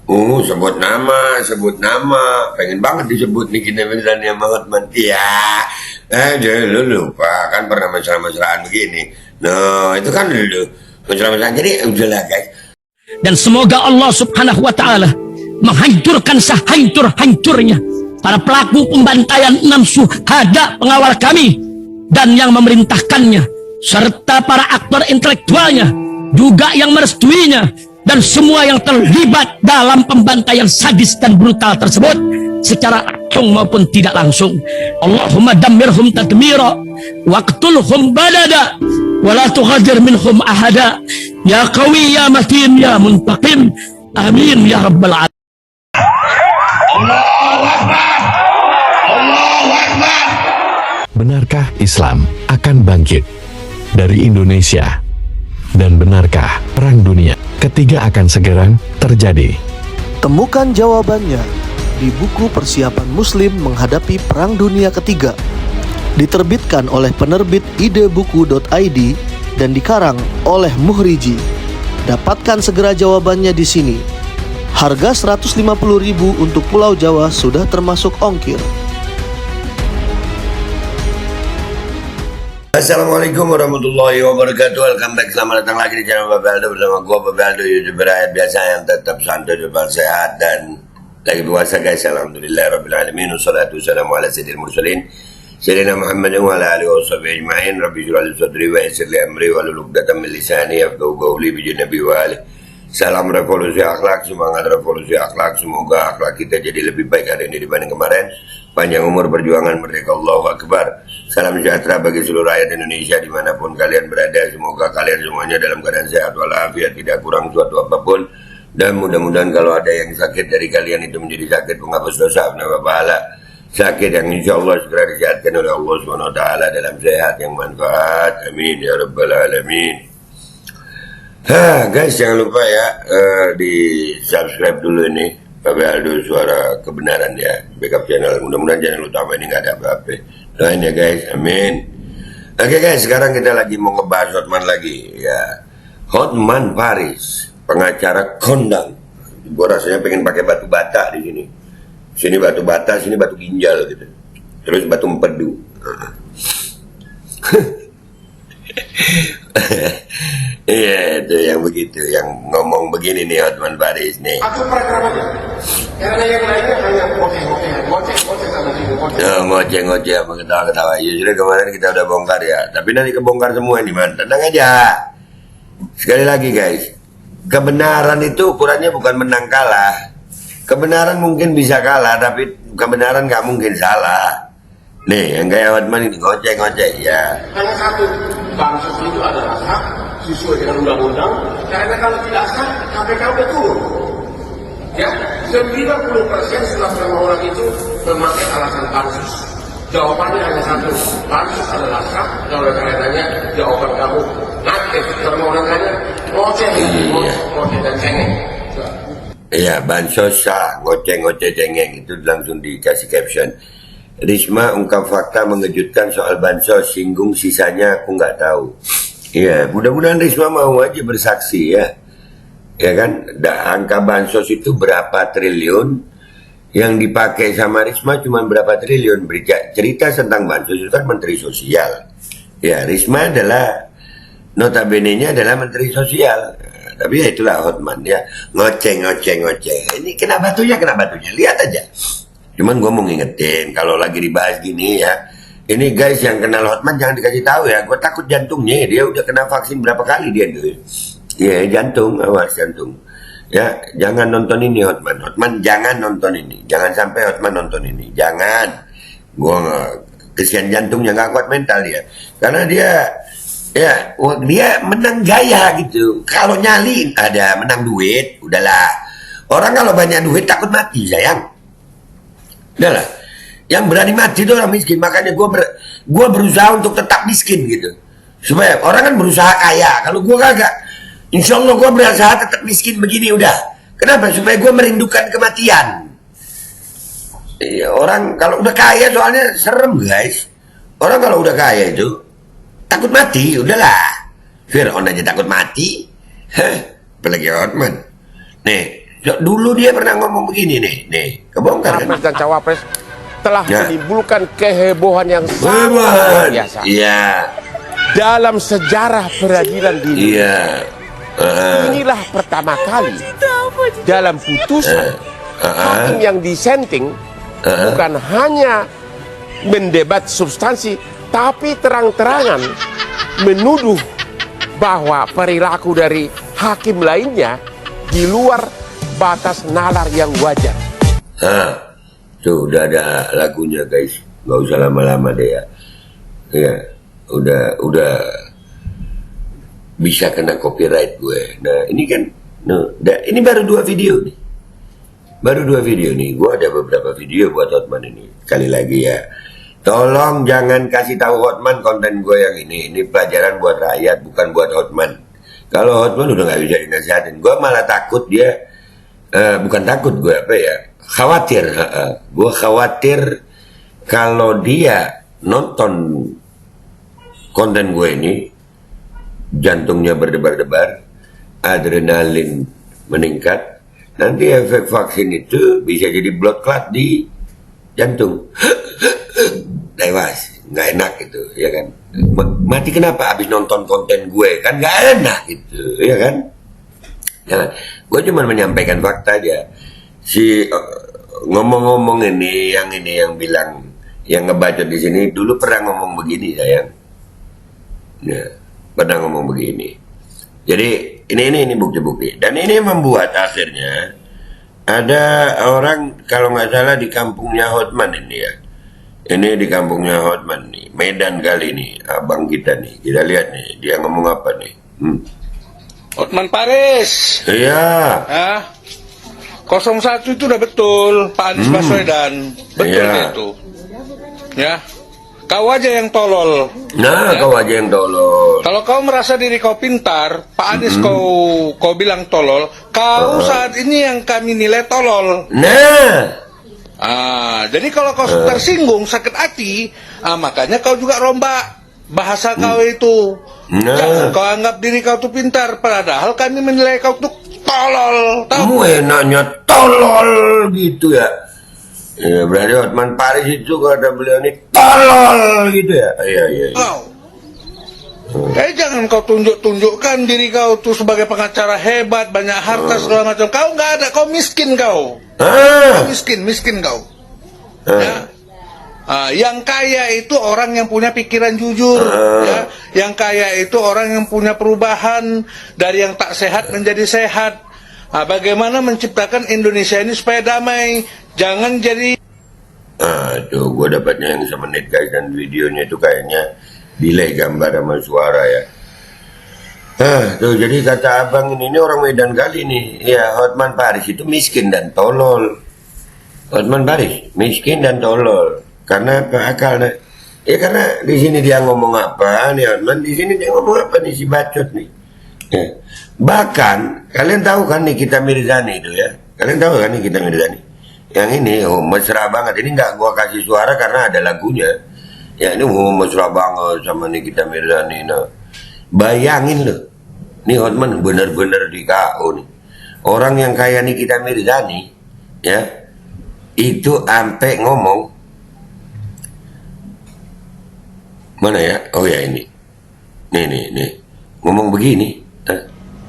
Sebut nama, sebut nama. Pengen banget disebut nih kita beneran yang banget man. Iya, lu lupa kan pernah mesra-mesraan begini. No, itu kan dulu mesra-mesraan. Jadi udahlah guys. Dan semoga Allah subhanahu wa ta'ala menghancurkan sehancur-hancurnya para pelaku pembantaian 6 syuhada pengawal kami dan yang memerintahkannya, serta para aktor intelektualnya juga yang merestuinya, dan semua yang terlibat dalam pembantaian sadis dan brutal tersebut secara langsung maupun tidak langsung. Allahumma dammirhum tadmira waqtulhum balada wala tughadir minhum ahada ya qawi ya matin ya muntaqim amin ya rabbal alamin. Allahu Akbar. Allahu Akbar. Benarkah Islam akan bangkit dari Indonesia? Dan benarkah Perang Dunia Ketiga akan segera terjadi? Temukan jawabannya di buku Persiapan Muslim Menghadapi Perang Dunia Ketiga. Diterbitkan oleh penerbit idebuku.id dan dikarang oleh Muhriji. Dapatkan segera jawabannya di sini. Harga 150.000 untuk Pulau Jawa sudah termasuk ongkir. Assalamualaikum warahmatullahi wabarakatuh. Welcome back, selamat datang lagi di channel Bapak Aldo bersama gue Bapak Aldo, YouTuber rakyat biasa yang tetap santai, tetap sehat dan lagi puasa guys. Alhamdulillah rabbil alamin, wassalatu wassalamu ala sayyidil mursalin sayyidina Muhammadin wa ala alihi washabihi ajma'in. Rabbi shrah li sadri wa yassir li amri wahlul 'uqdatam min lisani yafqahu qawli bi nabi wa alihi. Salam revolusi akhlak, semangat revolusi akhlak. Semoga akhlak kita jadi lebih baik hari ini dibanding kemarin. Panjang umur, perjuangan, merdeka, Allahu Akbar. Salam sejahtera bagi seluruh rakyat Indonesia dimanapun kalian berada. Semoga kalian semuanya dalam keadaan sehat walafiat, tidak kurang suatu apapun. Dan mudah-mudahan kalau ada yang sakit dari kalian itu menjadi sakit penghapus dosa, penambah pahala. Sakit yang insya Allah segera disehatkan oleh Allah SWT dalam sehat yang manfaat. Amin ya rabbal alamin. Guys, jangan lupa ya di subscribe dulu ini Bapak Aldo Suara Kebenaran ya, backup channel. Mudah-mudahan channel utama ini nggak ada apa-apa. Doain ya guys, amin. Oke guys, sekarang kita lagi mau ngebahas Hotman lagi ya. Hotman Paris, pengacara kondang. Gue rasanya pengen pakai batu bata di sini. Sini batu bata, sini batu ginjal gitu. Terus batu empedu. Iya, itu yang begitu, yang ngomong begini nih Hotman Paris nih. Atau programnya, karena yang lainnya hanya ngoceh sama sini, ngoceh apa ketawa-ketawa. Ya sudah, kemarin kita udah bongkar ya, tapi nanti kebongkar semua nih man, tenang aja. Sekali lagi guys, kebenaran itu ukurannya bukan menang kalah. Kebenaran mungkin bisa kalah, tapi kebenaran nggak mungkin salah. Nih, yang kayak Hotman ini ngoceh ya. hanya satu, bansos itu adalah hak sesuai dengan undang-undang, karena kalau tidak sah, KPK udah turun. Ya, 90% setelah orang itu memakai alasan bansos. Jawabannya hanya satu, bansos adalah sah, kalau karenanya jawaban kamu aktif. Kalau orang tanya, ngoceh dan cengeng. Iya, bansos sah, ngoceh cengeng, itu langsung dikasih caption. Risma ungkap fakta mengejutkan soal bansos, singgung sisanya aku nggak tahu. Iya, mudah-mudahan Risma mau aja bersaksi ya. Ya kan, angka bansos itu berapa triliun, yang dipakai sama Risma cuma berapa triliun. Cerita tentang bansos itu kan Menteri Sosial. Ya, Risma adalah notabene-nya adalah Menteri Sosial. Tapi ya itulah Hotman ya, ngoceh. Ini kena batunya, lihat aja. Cuman gue mau ngingetin, kalau lagi dibahas gini ya, ini guys yang kenal Hotman jangan dikasih tahu ya, gue takut jantungnya, dia udah kena vaksin berapa kali dia tuh. Iya, jantung, awas jantung. Ya, jangan nonton ini Hotman jangan nonton ini, jangan sampai Hotman nonton ini, jangan. Gue kesian jantungnya, nggak kuat mental dia, karena dia menang gaya gitu. Kalau nyali ada menang duit, udahlah. Orang kalau banyak duit takut mati sayang. Udahlah, yang berani mati itu orang miskin. Makanya gue berusaha untuk tetap miskin gitu, supaya orang kan berusaha kaya. Kalau gue kagak, insya Allah gue berusaha tetap miskin begini udah. Kenapa? Supaya gue merindukan kematian. Orang kalau udah kaya soalnya serem guys. Orang kalau udah kaya itu takut mati, udahlah. Fir'aun aja takut mati, apalagi Hotman. Nih, Dulu dia pernah ngomong begini nih, kebongkar kan? Capres dan Cawapres telah Ya. menimbulkan kehebohan yang sangat luar biasa Iya, dalam sejarah peradilan di Indonesia. iya. Inilah pertama kali dalam putusan hakim yang dissenting bukan hanya mendebat substansi, tapi terang-terangan menuduh bahwa perilaku dari hakim lainnya di luar batas nalar yang wajar. Tuh udah ada lagunya guys, nggak usah lama-lama deh ya. Ya, udah bisa kena copyright gue. Nah ini kan, ini baru 2 video nih. Baru 2 video nih. Gue ada beberapa video buat Hotman ini. Sekali lagi ya, tolong jangan kasih tahu Hotman konten gue yang ini. Ini pelajaran buat rakyat, bukan buat Hotman. Kalau Hotman udah nggak bisa dinasihatin. Gue malah takut dia, bukan takut gue apa ya? Khawatir. Gue khawatir kalau dia nonton konten gue ini, jantungnya berdebar-debar, adrenalin meningkat, nanti efek vaksin itu bisa jadi blood clot di jantung. Tewas, nggak enak gitu, ya kan? Mati kenapa? Abis nonton konten gue, kan nggak enak gitu, ya kan? Nah, gue cuma menyampaikan fakta aja. Si ngomong-ngomong ini yang bilang, yang ngebacot di sini dulu pernah ngomong begini sayang. Ya, pernah ngomong begini. Jadi ini bukti-bukti. Dan ini membuat akhirnya ada orang, kalau nggak salah di kampungnya Hotman ini ya. Ini di kampungnya Hotman nih, Medan kali ini, abang kita nih. Kita lihat nih, dia ngomong apa nih. Hotman Paris. Iya. 01 itu udah betul, Pak Anies Baswedan. Betul Iya. itu. Ya. Kau aja yang tolol. Nah, Ya. kau aja yang tolol. Kalau kau merasa diri kau pintar, Pak Anies kau bilang tolol, kau saat ini yang kami nilai tolol. Nah, Jadi kalau kau tersinggung, sakit hati, makanya kau juga rombak bahasa kau itu. Nah. Jangan kau anggap diri kau tuh pintar, padahal kami menilai kau tuh tolol. Tahu? kamu enaknya tolol gitu ya. Ya berarti Hotman Paris itu kata beliau ini tolol gitu ya. Iya. Kau. Jangan kau tunjukkan diri kau tuh sebagai pengacara hebat, banyak harta segala macam. Kau nggak ada, kau miskin kau. Kau miskin kau. Ya. Yang kaya itu orang yang punya pikiran jujur, ya. Yang kaya itu orang yang punya perubahan dari yang tak sehat menjadi sehat. Bagaimana menciptakan Indonesia ini supaya damai, jangan jadi. Tuh gue dapatnya yang semenit guys, dan videonya itu kayaknya delay gambar sama suara ya. Tuh jadi kata abang ini orang Medan kali nih. Ya, Hotman Paris itu miskin dan tolol. Hotman Paris miskin dan tolol. Karena apa akalnya? Ya karena di sini dia ngomong apa nih Hotman, di sini dia ngomong apa nih si bacot nih. Ya. Bahkan kalian tahu kan nih kita Mirzani itu ya. Kalian tahu kan nih kita Mirzani. Yang ini mesra banget. Ini nggak gua kasih suara karena ada lagunya. Ya ini mesra banget sama Nikita Mirzani. Nah, bayangin loh, nih Hotman bener-bener di KO nih. Orang yang kayak Nikita Mirzani, ya, itu ampe ngomong, mana ya? Oh ya ini, nih, ngomong begini.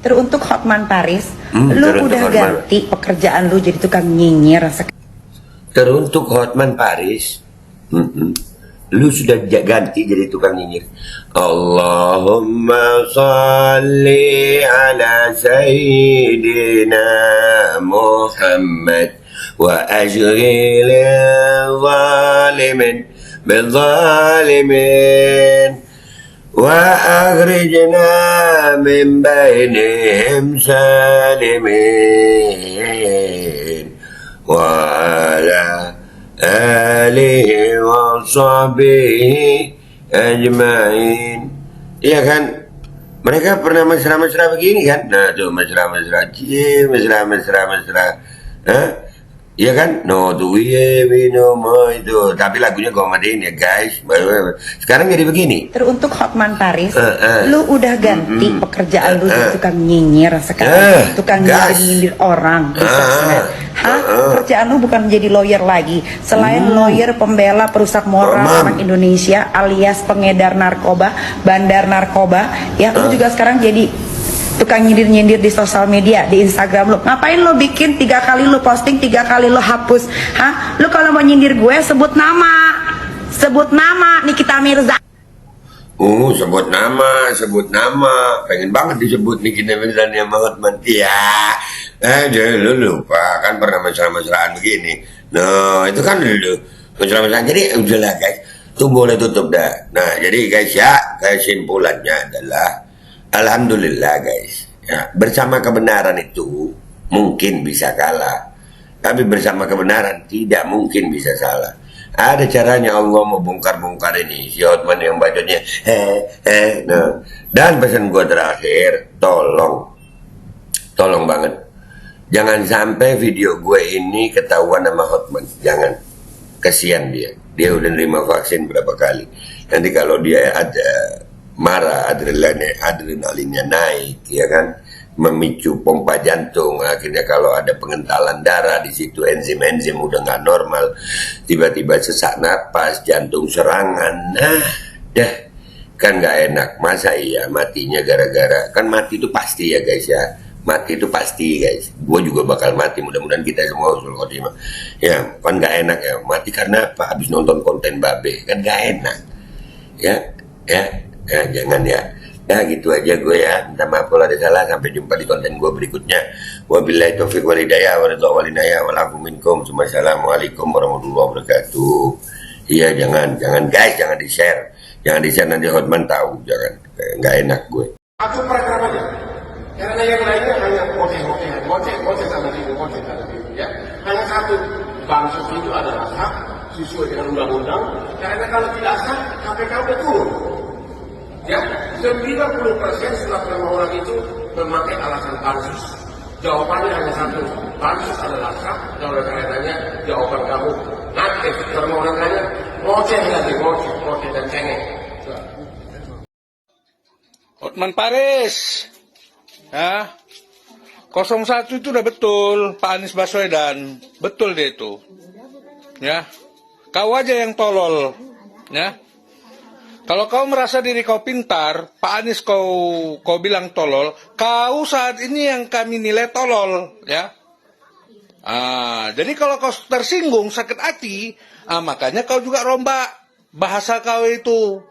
Teruntuk Hotman Paris, lu teruntuk udah Hotman. ganti pekerjaan lu jadi tukang nyinyir. Teruntuk Hotman Paris, lu sudah ganti jadi tukang nyinyir. Allahumma salli ala Sayyidina Muhammad wa ajril zalimin bil zalimin wa akhrijna min bainihim salimin wa ala alihi wa sahbihi ajma'in. Iya kan? Mereka pernah mesra-mesra begini kan? Nah tuh mesra-mesra. Iya kan? No to we no more itu. Tapi lagunya gue matiin ya guys. Sekarang jadi begini. Teruntuk Hotman Paris, lu udah ganti pekerjaan lu jadi tukang nyinyir sekarang, tukang gas. nyindir orang di sosmed. Kerjaan lu bukan menjadi lawyer lagi. Selain lawyer pembela perusak moral anak Indonesia alias pengedar narkoba, bandar narkoba, ya lu juga sekarang jadi tukang nyindir-nyindir di sosial media, di Instagram lu. Ngapain lu bikin 3 kali lu posting, 3 kali lu hapus? Lu kalau mau nyindir gue sebut nama Nikita Mirza. Sebut nama. Pengen banget disebut Nikita Mirza yang banget mati ya. Lu lupa kan pernah mesra-mesraan begini. No, itu kan dulu mesra-mesraan. Jadi udahlah guys, tuh boleh tutup dah. Nah, jadi guys ya, kesimpulannya adalah alhamdulillah guys, ya, bersama kebenaran itu mungkin bisa kalah, tapi bersama kebenaran tidak mungkin bisa salah. Ada caranya Allah mau bongkar-bongkar ini si Hotman yang bacanya nah. Dan pesan gue terakhir, tolong banget, jangan sampai video gue ini ketahuan sama Hotman. Jangan, kasihan dia udah nerima vaksin berapa kali. Nanti kalau dia ada marah, adrenalinnya naik, ya kan, memicu pompa jantung. Akhirnya kalau ada pengentalan darah di situ, enzim udah nggak normal, tiba-tiba sesak napas, jantung serangan, dah kan nggak enak. Masa iya matinya gara-gara, kan mati itu pasti ya guys ya, mati itu pasti guys. Gue juga bakal mati, mudah-mudahan kita semua usul khotimah. Ya kan nggak enak ya, mati karena apa? Habis nonton konten babe, kan nggak enak. Ya jangan ya. Nah gitu aja gue ya. Minta maaf kalau ada salah. Sampai jumpa di konten gue berikutnya. Wabillahi taufiq wal hidayah wa ridha wal inayah wal afu minkum. Assalamualaikum warahmatullahi wabarakatuh. Iya jangan guys, jangan di-share. Jangan di-share, nanti Hotman tahu. Jangan, nggak enak gue. Aku program aja. Karena yang lainnya hanya ngoceh sana sini ya. Hanya satu, bansos itu adalah hak sesuai dengan undang-undang. Karena kalau tidak sah, KPK udah turun. Ya, 90% setelah orang itu memakai alasan pansus. Jawabannya hanya satu, pansus adalah sah. Dan oleh karenanya jawaban kamu nanti karena orang tanya ngoceh dan cengeng. Hotman Paris, ya, 01 itu udah betul, Pak Anies Baswedan, betul dia itu, ya, kau aja yang tolol, ya. Kalau kau merasa diri kau pintar, Pak Anies kau bilang tolol, kau saat ini yang kami nilai tolol, ya. Jadi kalau kau tersinggung, sakit hati, makanya kau juga rombak bahasa kau itu.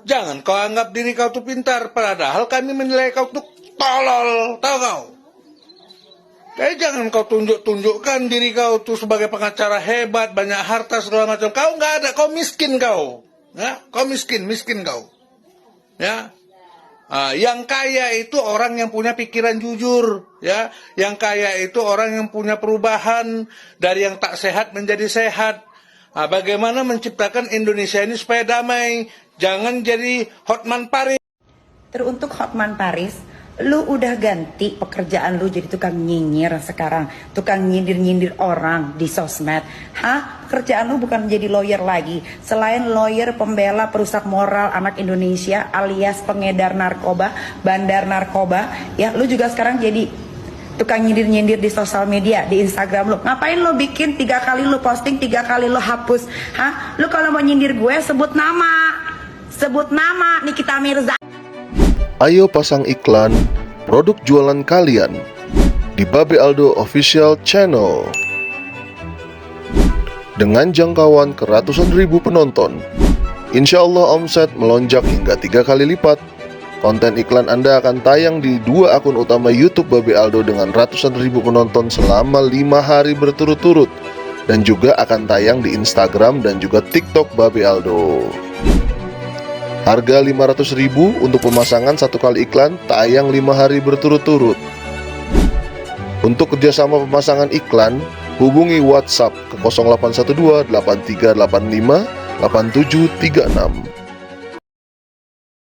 Jangan kau anggap diri kau tuh pintar, padahal kami menilai kau tuh tolol, tahu kau? Kayak jangan kau tunjukkan diri kau tuh sebagai pengacara hebat, banyak harta segala macam. Kau nggak ada, kau miskin kau. Ya, kau miskin kau. Ya, yang kaya itu orang yang punya pikiran jujur. Ya, yang kaya itu orang yang punya perubahan dari yang tak sehat menjadi sehat. Bagaimana menciptakan Indonesia ini supaya damai? Jangan jadi Hotman Paris. Teruntuk Hotman Paris, lu udah ganti pekerjaan lu jadi tukang nyinyir sekarang, tukang nyindir-nyindir orang di sosmed. Pekerjaan lu bukan menjadi lawyer lagi. Selain lawyer pembela perusak moral anak Indonesia alias pengedar narkoba, bandar narkoba, ya lu juga sekarang jadi tukang nyindir-nyindir di sosial media, di Instagram lu. Ngapain lu bikin 3 kali lu posting, 3 kali lu hapus? Lu kalau mau nyindir gue sebut nama Nikita Mirza. Ayo pasang iklan produk jualan kalian di Babe Aldo Official Channel dengan jangkauan ke ratusan ribu penonton. Insya Allah omset melonjak hingga 3 kali lipat. Konten iklan Anda akan tayang di 2 akun utama YouTube Babe Aldo dengan ratusan ribu penonton selama 5 hari berturut-turut, dan juga akan tayang di Instagram dan juga TikTok Babe Aldo. Harga 500.000 untuk pemasangan 1 kali iklan, tayang 5 hari berturut-turut. Untuk kerjasama pemasangan iklan, hubungi WhatsApp ke 0812 8385 8736.